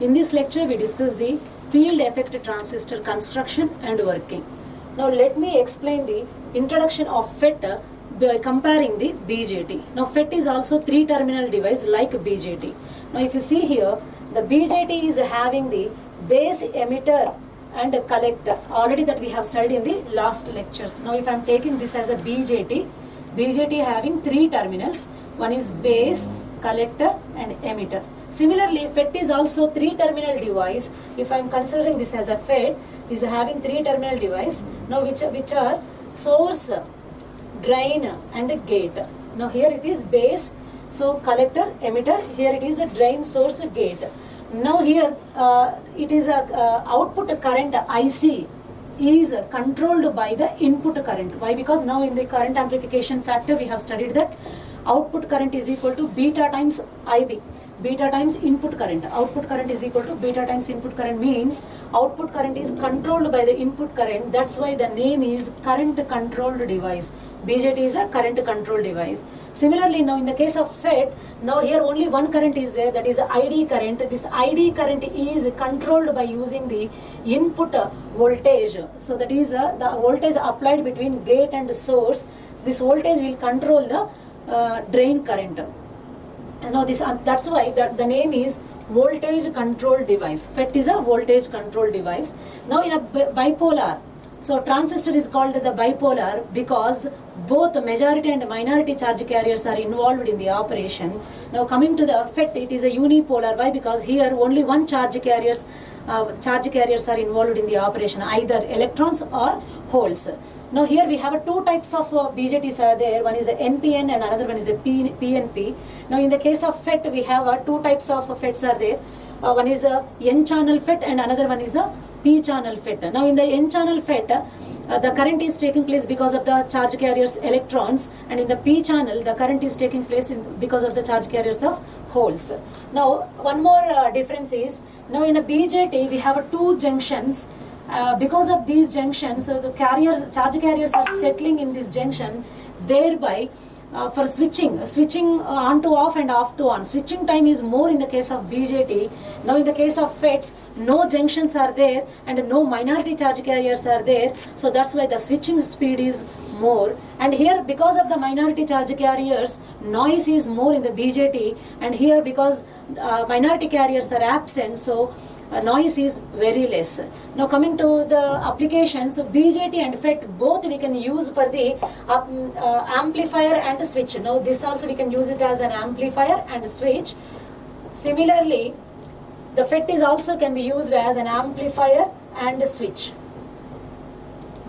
In this lecture, we discuss the field effect transistor construction and working. Now, let me explain the introduction of FET by comparing the BJT. Now, FET is also three-terminal device like BJT. Now, if you see here, the BJT is having the base emitter and a collector. Already that we have studied in the last lectures. Now, if I am taking this as a BJT having three terminals. One is base, collector and emitter. Similarly, FET is also three-terminal device. If I am considering this as a FET, is having three-terminal device. Now, which are source, drain and gate. Now, here it is base, so collector, emitter. Here it is a drain, source, gate. Now, here it is a output current IC is controlled by the input current. Why? Because now in the current amplification factor, we have studied that output current is equal to beta times IB. Beta times input current. Output current is equal to beta times input current means output current is controlled by the input current. That's why the name is current controlled device. BJT is a current controlled device. Similarly, now in the case of FET, now here only one current is there, that is ID current. This ID current is controlled by using the input voltage. So that is the voltage applied between gate and source. This voltage will control the drain current. Now that's why the name is voltage control device. FET is a voltage control device. Now in a bipolar, so transistor is called the bipolar because both majority and minority charge carriers are involved in the operation. Now coming to the FET, it is a unipolar. Why? Because here only one charge carriers are involved in the operation, either electrons or holes. Now here we have two types of BJTs are there. One is a NPN and another one is a PNP. Now in the case of FET, we have two types of FETs are there. One is a N-channel FET and another one is a P-channel FET. Now in the N-channel FET, the current is taking place because of the charge carriers electrons, and in the P-channel, the current is taking place because of the charge carriers of holes. Now one more difference is, now in a BJT, we have two junctions. Because of these junctions, the charge carriers are settling in this junction, thereby for switching on to off and off to on. Switching time is more in the case of BJT. Now in the case of FETs, no junctions are there and no minority charge carriers are there. So that's why the switching speed is more. And here, because of the minority charge carriers, noise is more in the BJT. And here, because minority carriers are absent, so noise is very less. Now coming to the applications, BJT and FET both we can use for the amplifier and switch. Now this also we can use it as an amplifier and switch. Similarly, the FET is also can be used as an amplifier and switch.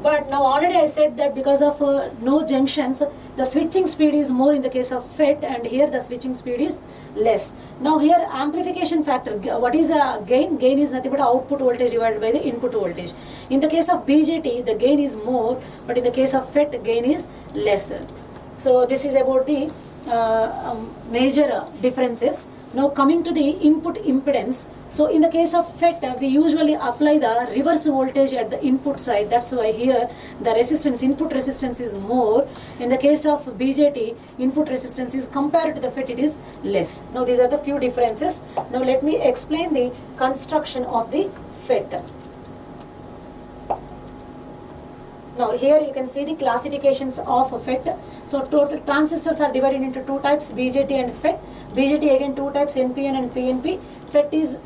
But now already I said that because of no junctions, the switching speed is more in the case of FET, and here the switching speed is less. Now here amplification factor, what is a gain? Gain is nothing but output voltage divided by the input voltage. In the case of BJT, the gain is more, but in the case of FET, gain is lesser. So this is about the major differences. Now coming to the input impedance. So in the case of FET, we usually apply the reverse voltage at the input side. That's why here the resistance, input resistance is more. In the case of BJT, input resistance is compared to the FET, it is less. Now these are the few differences. Now let me explain the construction of the FET. Now here you can see the classifications of FET. So total transistors are divided into two types, BJT and FET. BJT again two types, NPN and PNP. FET is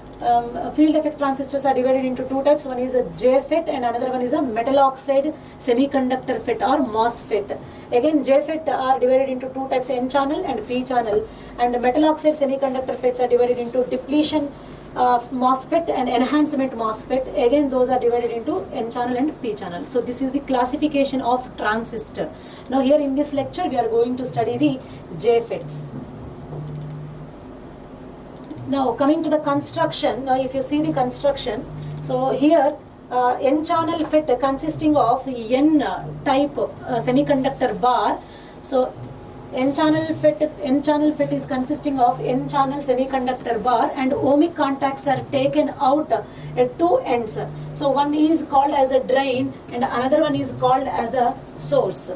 field effect transistors are divided into two types. One is a JFET and another one is a metal oxide semiconductor FET or MOSFET. Again JFET are divided into two types, N-channel and P-channel. And metal oxide semiconductor FETs are divided into depletion MOSFET and enhancement MOSFET. Again those are divided into N-channel and P-channel. So this is the classification of transistor. Now here in this lecture we are going to study the JFETs. Now coming to the construction, now if you see the construction, so here N-channel FET consisting of N-type semiconductor bar. So N-channel FET is consisting of N-channel semiconductor bar, and ohmic contacts are taken out at two ends. So one is called as a drain and another one is called as a source.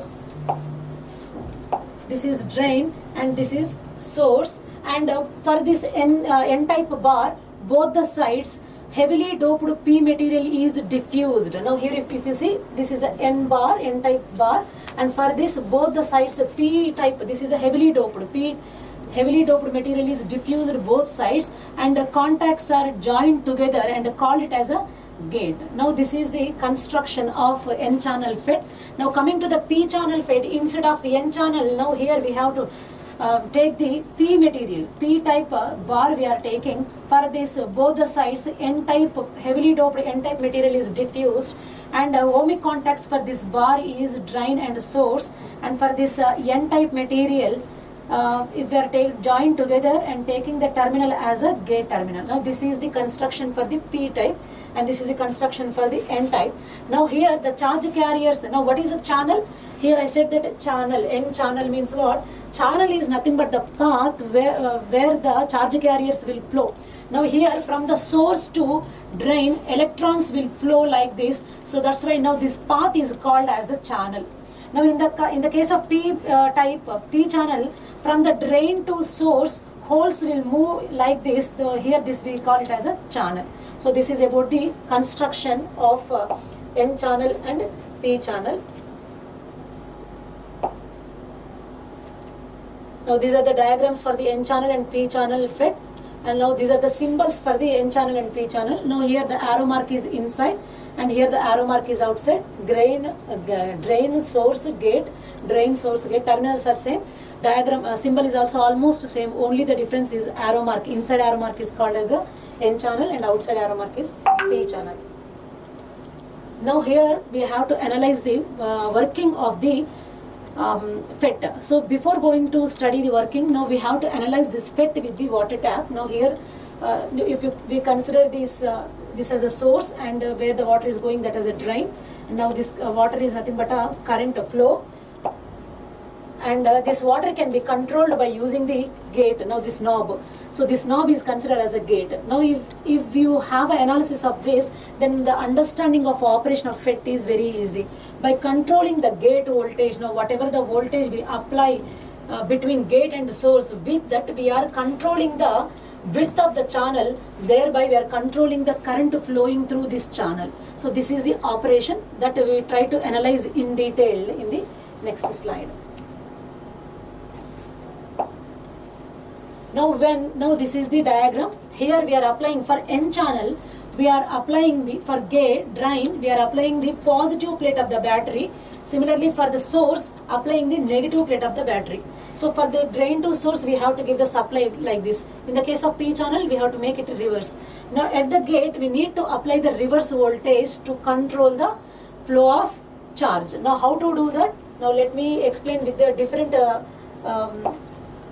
This is drain and this is source. And for this N-type bar, both the sides heavily doped P material is diffused. Now here if you see, this is the N type bar, and for this both the sides P type, this is a heavily doped material is diffused both sides, and the contacts are joined together and called it as a gate. Now this is the construction of N channel FET. Now coming to the P channel FET, instead of N channel, now here we have to take the P material, P type bar we are taking. For this both the sides N type, heavily doped N type material is diffused, and ohmic contacts for this bar is drain and source, and for this N type material, if we are joined together and taking the terminal as a gate terminal. Now this is the construction for the P type, and this is the construction for the N type. Now here the charge carriers, now what is a channel? Here I said that channel, N channel means what? Channel is nothing but the path where the charge carriers will flow. Now here from the source to drain, electrons will flow like this. So that's why now this path is called as a channel. Now in the case of P type, P channel, from the drain to source, holes will move like this. Here this we call it as a channel. So this is about the construction of N channel and P channel. Now these are the diagrams for the N channel and P channel FET, and now these are the symbols for the N channel and P channel. Now here the arrow mark is inside, and here the arrow mark is outside. Drain, source, gate, drain, source, gate, terminals are same. Diagram symbol is also almost same, only the difference is arrow mark. Inside arrow mark is called as a N channel, and outside arrow mark is P channel. Now here we have to analyze the working of the FET. So before going to study the working, now we have to analyze this FET with the water tap. Now here if we consider this as a source, and where the water is going, that as a drain. Now this water is nothing but a current flow, and this water can be controlled by using the gate. Now this knob, so this knob is considered as a gate. Now if you have an analysis of this, then the understanding of operation of FET is very easy. By controlling the gate voltage, now whatever the voltage we apply between gate and source, with that we are controlling the width of the channel, thereby we are controlling the current flowing through this channel. So this is the operation that we try to analyze in detail in the next slide. Now this is the diagram. Here we are applying for N channel, we are applying the, for gate, drain, we are applying the positive plate of the battery. Similarly for the source, applying the negative plate of the battery. So for the drain to source, we have to give the supply like this. In the case of P channel, we have to make it reverse. Now at the gate, we need to apply the reverse voltage to control the flow of charge. Now how to do that? Now let me explain with the different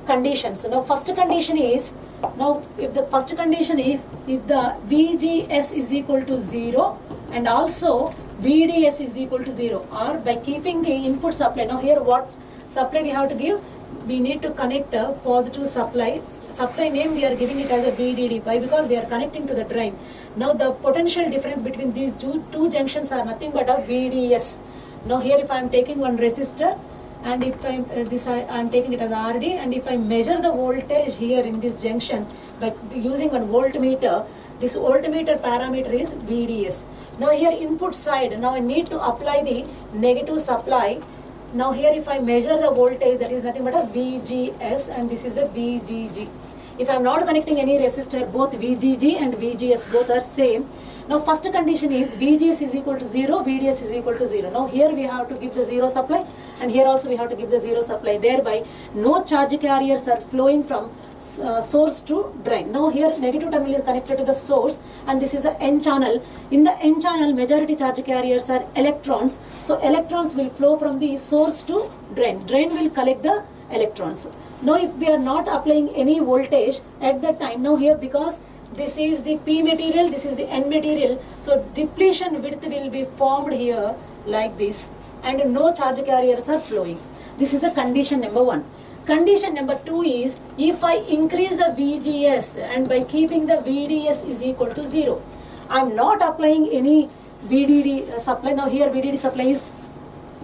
conditions. Now first condition is, now if the first condition is, if the VGS is equal to 0 and also VDS is equal to 0, or by keeping the input supply. Now here what supply we have to give? We need to connect a positive supply. Supply name we are giving it as a VDD. Why? Because we are connecting to the drain. Now the potential difference between these two junctions are nothing but a VDS. Now here if I am taking one resistor, and if I am taking it as RD, and if I measure the voltage here in this junction by using one voltmeter, this voltmeter parameter is VDS. Now here input side, now I need to apply the negative supply. Now here if I measure the voltage, that is nothing but a VGS, and this is a VGG. If I am not connecting any resistor, both VGG and VGS both are same. Now first condition is VGS is equal to 0, VDS is equal to 0. Now here we have to give the 0 supply, and here also we have to give the 0 supply. Thereby no charge carriers are flowing from source to drain. Now here negative terminal is connected to the source, and this is the N channel. In the N channel, majority charge carriers are electrons. So electrons will flow from the source to drain. Drain will collect the electrons. Now if we are not applying any voltage at that time, now here because this is the P material, this is the N material, so depletion width will be formed here like this, and no charge carriers are flowing. This is the condition number 1. Condition number 2 is, if I increase the VGS and by keeping the VDS is equal to 0, I am not applying any VDD supply. Now here VDD supply is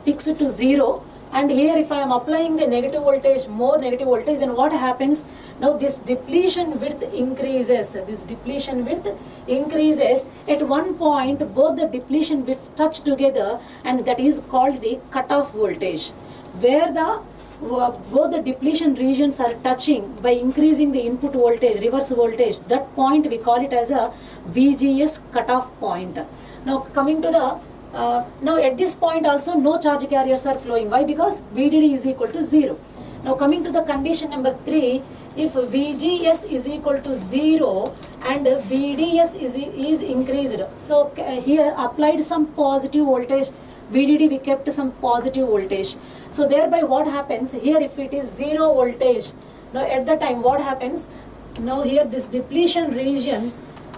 fixed to 0, and here if I am applying the negative voltage, more negative voltage, then what happens? Now this depletion width increases. At one point both the depletion widths touch together, and that is called the cutoff voltage, where both the depletion regions are touching by increasing the input voltage, reverse voltage. That point we call it as a VGS cutoff point. Now coming to the now at this point also no charge carriers are flowing. Why? Because VDD is equal to 0. Now coming to the condition number 3, if VGS is equal to 0 and VDS is increased, so here applied some positive voltage, VDD we kept some positive voltage. So thereby what happens here, if it is 0 voltage, now at the time what happens? Now here this depletion region,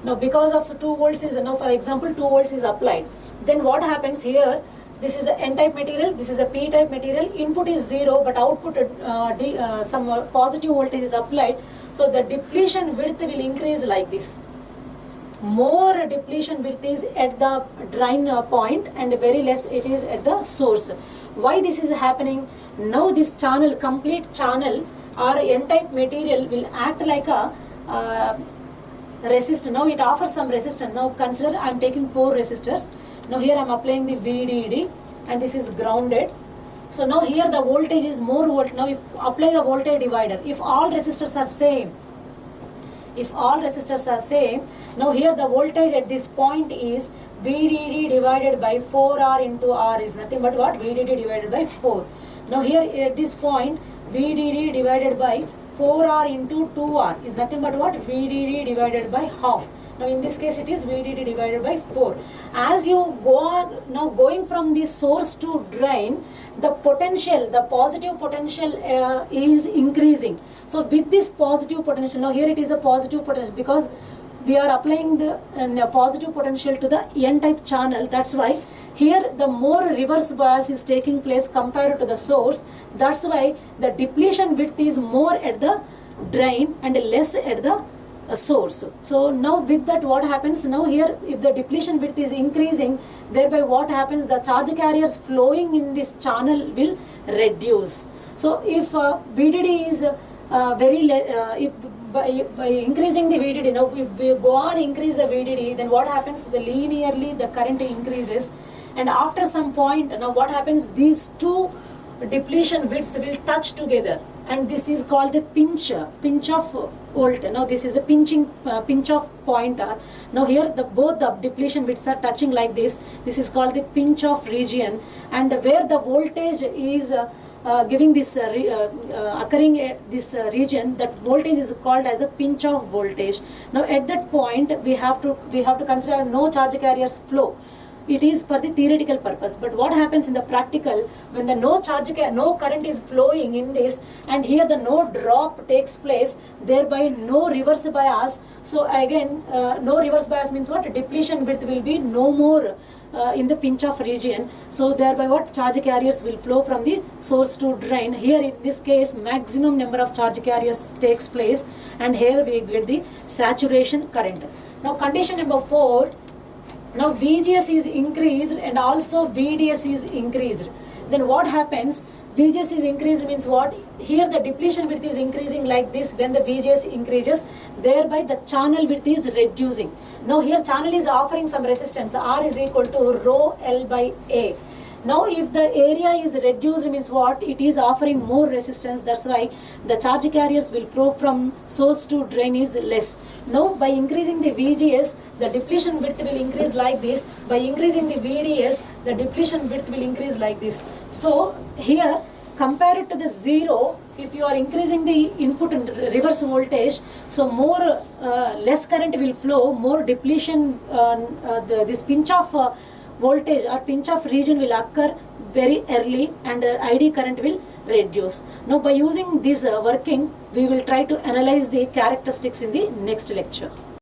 now because of 2 volts is, now for example 2 volts is applied, then what happens here? This is a N-type material, this is a P-type material, input is 0 but output some positive voltage is applied, so the depletion width will increase like this. More depletion width is at the drain point and very less it is at the source. Why this is happening? Now this channel, complete channel or N-type material will act like a resistor. Now it offers some resistance. Now consider I am taking 4 resistors. Now here I am applying the VDD and this is grounded. So now here the voltage is more volt. Now if apply the voltage divider, if all resistors are same, now here the voltage at this point is VDD divided by 4R into R is nothing but what? VDD divided by 4. Now here at this point VDD divided by 4R into 2R is nothing but what? VDD divided by half. Now in this case it is VDD divided by 4. As you go on, now going from the source to drain, the potential, the positive potential is increasing. So with this positive potential, now here it is a positive potential because we are applying the positive potential to the N-type channel. That's why here the more reverse bias is taking place compared to the source. That's why the depletion width is more at the drain and less at the source. So now with that what happens? Now here if the depletion width is increasing, thereby what happens? The charge carriers flowing in this channel will reduce. So if VDD is if by increasing the VDD, now if we go on increase the VDD, then what happens? The linearly the current increases, and after some point, now what happens? These two depletion widths will touch together, and this is called the pinch off volt. Now this is a pinch off pointer. Now here both the depletion widths are touching like this. This is called the pinch off region, and where the voltage is giving this occurring at this region, that voltage is called as a pinch off voltage. Now at that point we have to consider no charge carriers flow. It is for the theoretical purpose, but what happens in the practical, when the no current is flowing in this, and here the no drop takes place, thereby no reverse bias. So again no reverse bias means what? Depletion width will be no more in the pinch off region. So thereby what? Charge carriers will flow from the source to drain. Here in this case maximum number of charge carriers takes place, and here we get the saturation current. Now condition number 4, now VGS is increased and also VDS is increased. Then what happens? VGS is increased means what? Here the depletion width is increasing like this. When the VGS increases, thereby the channel width is reducing. Now here channel is offering some resistance. R is equal to rho L by A. Now if the area is reduced means what? It is offering more resistance. That's why the charge carriers will flow from source to drain is less. Now by increasing the VGS, the depletion width will increase like this. By increasing the VDS, the depletion width will increase like this. So here compared to the 0, if you are increasing the input and reverse voltage, so more less current will flow, more depletion, this pinch off voltage or pinch off region will occur very early, and the ID current will reduce. Now by using this working, we will try to analyze the characteristics in the next lecture.